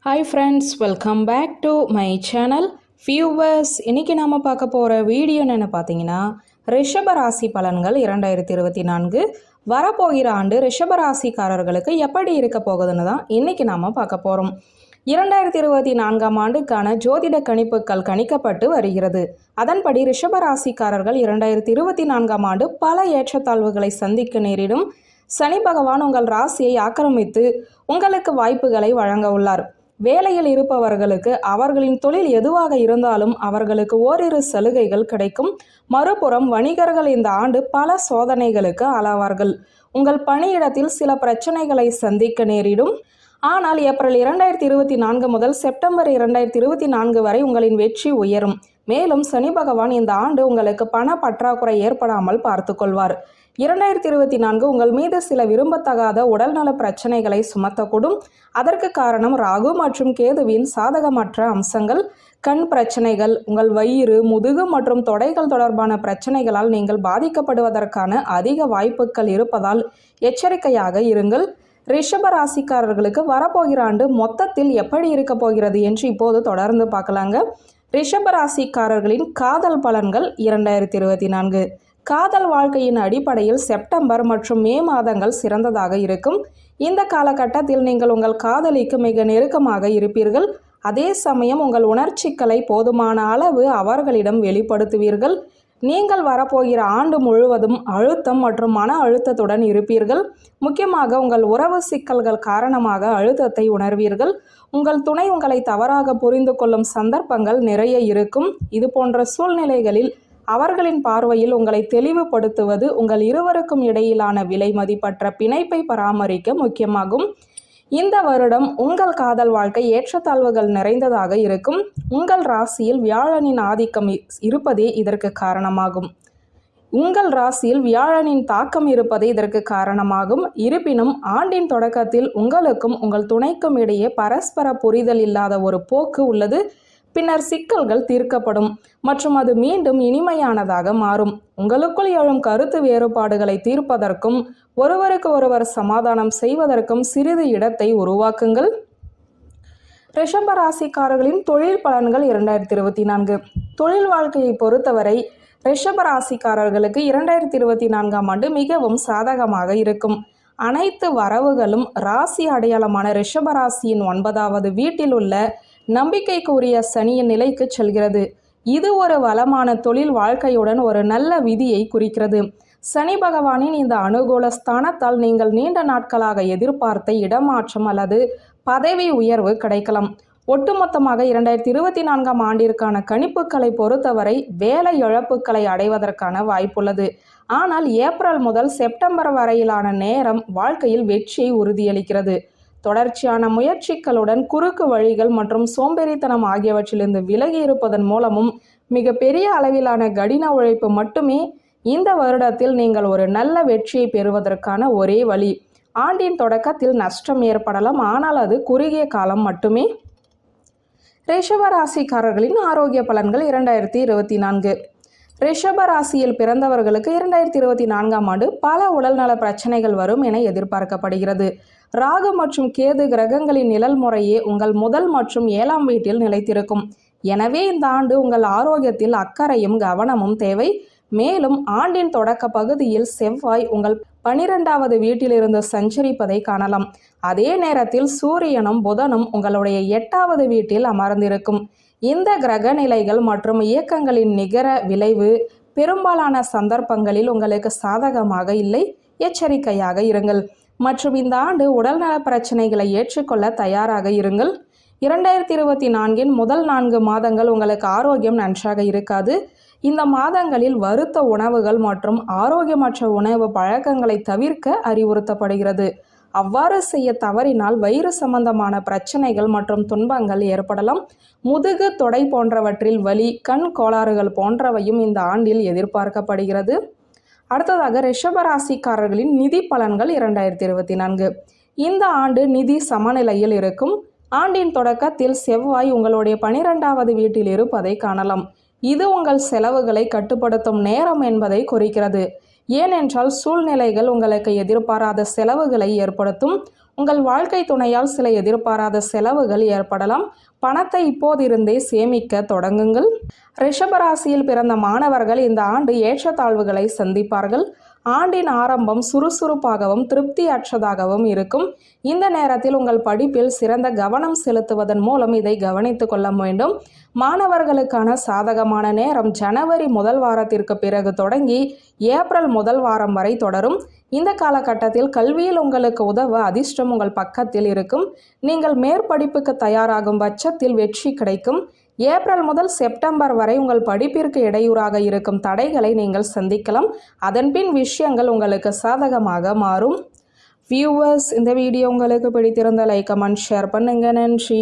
Hi friends, welcome back to my channel viewers. இன்றைக்கி நாம் பார்க்க போகிற வீடியோ என்னென்னு பார்த்தீங்கன்னா, ரிஷபராசி பலன்கள் 2024 வரப்போகிற ஆண்டு ரிஷபராசிக்காரர்களுக்கு எப்படி இருக்க போகுதுன்னு தான் இன்றைக்கி நாம் பார்க்க போகிறோம். 2024 ஆண்டுக்கான ஜோதிட கணிப்புகள் கணிக்கப்பட்டு வருகிறது. அதன்படி ரிஷபராசிக்காரர்கள் 2024 ஆண்டு பல ஏற்றத்தாழ்வுகளை சந்திக்க நேரிடும். சனி பகவான் உங்கள் ராசியை ஆக்கிரமித்து உங்களுக்கு வாய்ப்புகளை வழங்க உள்ளார். வேலையில் இருப்பவர்களுக்கு அவர்களின் தொழில் எதுவாக இருந்தாலும் அவர்களுக்கு ஓரிரு சலுகைகள் கிடைக்கும். மறுபுறம் வணிகர்கள் இந்த ஆண்டு பல சோதனைகளுக்கு ஆளாவார்கள். உங்கள் பணியிடத்தில் சில பிரச்சனைகளை சந்திக்க நேரிடும். ஆனால் ஏப்ரல் 2024 முதல் செப்டம்பர் 2024 வரை உங்களின் வெற்றி உயரும். மேலும் சனி பகவான் இந்த ஆண்டு உங்களுக்கு பண பற்றாக்குறை ஏற்படாமல் பார்த்து கொள்வார். 2024 உங்கள் மீது சில விரும்பத்தகாத உடல்நல பிரச்சனைகளை சுமத்தக்கூடும். அதற்கு காரணம் ராகு மற்றும் கேதுவின் சாதகமற்ற அம்சங்கள். கண் பிரச்சனைகள், உங்கள் வயிறு, முதுகு மற்றும் தொடைகள் தொடர்பான பிரச்சனைகளால் நீங்கள் பாதிக்கப்படுவதற்கான அதிக வாய்ப்புகள் இருப்பதால் எச்சரிக்கையாக இருங்கள். ரிஷப ராசிக்காரர்களுக்கு வரப்போகிற ஆண்டு மொத்தத்தில் எப்படி இருக்க போகிறது என்று இப்போது தொடர்ந்து பார்க்கலாங்க. ரிஷப ராசிக்காரர்களின் காதல் பலன்கள் 2024. காதல் வாழ்க்கையின் அடிப்படையில் செப்டம்பர் மற்றும் மே மாதங்கள் சிறந்ததாக இருக்கும். இந்த காலகட்டத்தில் நீங்கள் உங்கள் காதலிக்கு மிக நெருக்கமாக இருப்பீர்கள். அதே சமயம் உங்கள் உணர்ச்சிகளை போதுமான அளவு அவர்களிடம் வெளிப்படுத்துவீர்கள். நீங்கள் வரப்போகிற ஆண்டு முழுவதும் அழுத்தம் மற்றும் மன அழுத்தத்துடன் இருப்பீர்கள். முக்கியமாக உங்கள் உறவு சிக்கல்கள் காரணமாக அழுத்தத்தை உணர்வீர்கள். உங்கள் துணை உங்களை தவறாக புரிந்து கொள்ளும் சந்தர்ப்பங்கள் நிறைய இருக்கும். இது போன்ற சூழ்நிலைகளில் அவர்களின் பார்வையில் உங்களை தெளிவுபடுத்துவது உங்கள் இருவருக்கும் இடையிலான விலை மதிப்பற்ற பிணைப்பை பராமரிக்க முக்கியமாகும். இந்த வருடம் உங்கள் காதல் வாழ்க்கை ஏற்றத்தாழ்வுகள் நிறைந்ததாக இருக்கும். உங்கள் ராசியில் வியாழனின் ஆதிக்கம் இருப்பதே இதற்கு காரணமாகும். இருப்பினும் ஆண்டின் தொடக்கத்தில் உங்களுக்கும் உங்கள் துணைக்கும் இடையே பரஸ்பர புரிதல் இல்லாத ஒரு போக்கு உள்ளது. பின்னர் சிக்கல்கள் தீர்க்கப்படும் மற்றும் அது மீண்டும் இனிமையானதாக மாறும். உங்களுக்குள் எழும் கருத்து வேறுபாடுகளை தீர்ப்பதற்கும் ஒருவருக்கு ஒருவர் சமாதானம் செய்வதற்கும் சிறிது இடத்தை உருவாக்குங்கள். ரிஷபராசிக்காரர்களின் தொழில் பலன்கள் 2024. தொழில் வாழ்க்கையை பொறுத்தவரை ரிஷபராசிக்காரர்களுக்கு 2024 ஆண்டு மிகவும் சாதகமாக இருக்கும். அனைத்து வரவுகளும் ராசி அடையாளமான ரிஷபராசியின் 9வது வீட்டில் உள்ள நம்பிக்கைக்குரிய சனியின் நிலைக்கு செல்கிறது. இது ஒரு வளமான தொழில் வாழ்க்கையுடன் ஒரு நல்ல விதியை குறிக்கிறது. சனி பகவானின் இந்த அனுகூல ஸ்தானத்தால் நீங்கள் நீண்ட நாட்களாக எதிர்பார்த்த இடமாற்றம் அல்லது பதவி உயர்வு கிடைக்கலாம். ஒட்டுமொத்தமாக 2024 ஆண்டிற்கான கணிப்புகளை பொறுத்தவரை வேலை இழப்புகளை அடைவதற்கான வாய்ப்புள்ளது. ஆனால் ஏப்ரல் முதல் செப்டம்பர் வரையிலான நேரம் வாழ்க்கையில் வெற்றியை உறுதியளிக்கிறது. தொடர்ச்சியான முயற்சிகளுடன் குறுக்கு வழிகள் மற்றும் சோம்பேறித்தனம் ஆகியவற்றிலிருந்து விலகி இருப்பதன் மூலமும் மிக பெரிய அளவிலான கடின உழைப்பு மட்டுமே இந்த வருடத்தில் நீங்கள் ஒரு நல்ல வெற்றியை பெறுவதற்கான ஒரே வழி. ஆண்டின் தொடக்கத்தில் நஷ்டம் ஏற்படலாம், ஆனால் அது குறுகிய காலம் மட்டுமே. ரிஷபராசிக்காரர்களின் ஆரோக்கிய பலன்கள் 2024. ரிஷப ராசியில் பிறந்தவர்களுக்கு 2024 ஆண்டு பல உடல்நல பிரச்சனைகள் வரும் என எதிர்பார்க்கப்படுகிறது. ராகு மற்றும் கேது கிரகங்களின் நிழல் முறையே உங்கள் முதல் மற்றும் 7ஆம் வீட்டில் நிலைத்திருக்கும். எனவே இந்த ஆண்டு உங்கள் ஆரோக்கியத்தில் அக்கறையும் கவனமும் தேவை. மேலும் ஆண்டின் தொடக்க பகுதியில் செவ்வாய் உங்கள் 12வது வீட்டிலிருந்து சஞ்சரிப்பதை காணலாம். அதே நேரத்தில் சூரியனும் புதனும் உங்களுடைய 8வது வீட்டில் அமர்ந்திருக்கும். இந்த கிரக நிலைகள் மற்றும் இயக்கங்களின் நிகர விளைவு பெரும்பாலான சந்தர்ப்பங்களில் உங்களுக்கு சாதகமாக இல்லை. எச்சரிக்கையாக இருங்கள். மற்றும் இந்த ஆண்டு உடல்நல பிரச்சனைகளை ஏற்றுக்கொள்ள தயாராக இருங்கள். 2024 முதல் 4 மாதங்கள் உங்களுக்கு ஆரோக்கியம் நன்றாக இருக்காது. இந்த மாதங்களில் வறுத்த உணவுகள் மற்றும் ஆரோக்கியமற்ற உணவு பழக்கங்களை தவிர்க்க அறிவுறுத்தப்படுகிறது. அவ்வாறு செய்ய தவறினால் வயிறு சம்பந்தமான பிரச்சனைகள் மற்றும் துன்பங்கள் ஏற்படலாம். முதுகு, தொடை போன்றவற்றில் வலி, கண் கோளாறுகள் போன்றவையும் இந்த ஆண்டில் எதிர்பார்க்கப்படுகிறது. அடுத்ததாக ரிஷபராசிக்காரர்களின் நிதி பலன்கள் 2024. இந்த ஆண்டு நிதி சமநிலையில் இருக்கும். ஆண்டின் தொடக்கத்தில் செவ்வாய் உங்களுடைய 12வது வீட்டில் இருப்பதை காணலாம். இது உங்கள் செலவுகளை கட்டுப்படுத்தும் நேரம் என்பதை குறிக்கிறது. ஏனென்றால் சூழ்நிலைகள் உங்களுக்கு எதிர்பாராத செலவுகளை ஏற்படுத்தும். உங்கள் வாழ்க்கை துணையால் சில எதிர்பாராத செலவுகள் ஏற்படலாம். பணத்தை இப்போதிருந்தே சேமிக்க தொடங்குங்கள். ரிஷபராசியில் பிறந்த மாணவர்கள் இந்த ஆண்டு ஏற்றத்தாழ்வுகளை சந்திப்பார்கள். ஆண்டின் ஆரம்பம் சுறுசுறுப்பாகவும் திருப்தியற்றதாகவும் இருக்கும். இந்த நேரத்தில் உங்கள் படிப்பில் சிறந்த கவனம் செலுத்துவதன் மூலம் இதை கவனித்துக் கொள்ள வேண்டும். மாணவர்களுக்கான சாதகமான நேரம் ஜனவரி முதல் வாரத்திற்கு பிறகு தொடங்கி ஏப்ரல் முதல் வாரம் வரை தொடரும். இந்த காலகட்டத்தில் கல்வியில் உங்களுக்கு உதவ அதிர்ஷ்டம் உங்கள் பக்கத்தில் இருக்கும். நீங்கள் மேற்படிப்புக்கு தயாராகும் பட்சத்தில் வெற்றி கிடைக்கும். ஏப்ரல் முதல் செப்டம்பர் வரை உங்கள் படிப்பிற்கு இடையூறாக இருக்கும் தடைகளை நீங்கள் சந்திக்கலாம். அதன்பின் விஷயங்கள் உங்களுக்கு சாதகமாக மாறும். வியூவர்ஸ், இந்த வீடியோ உங்களுக்கு பிடித்திருந்த லைக், கமெண்ட், ஷேர் பண்ணுங்க. நன்றி.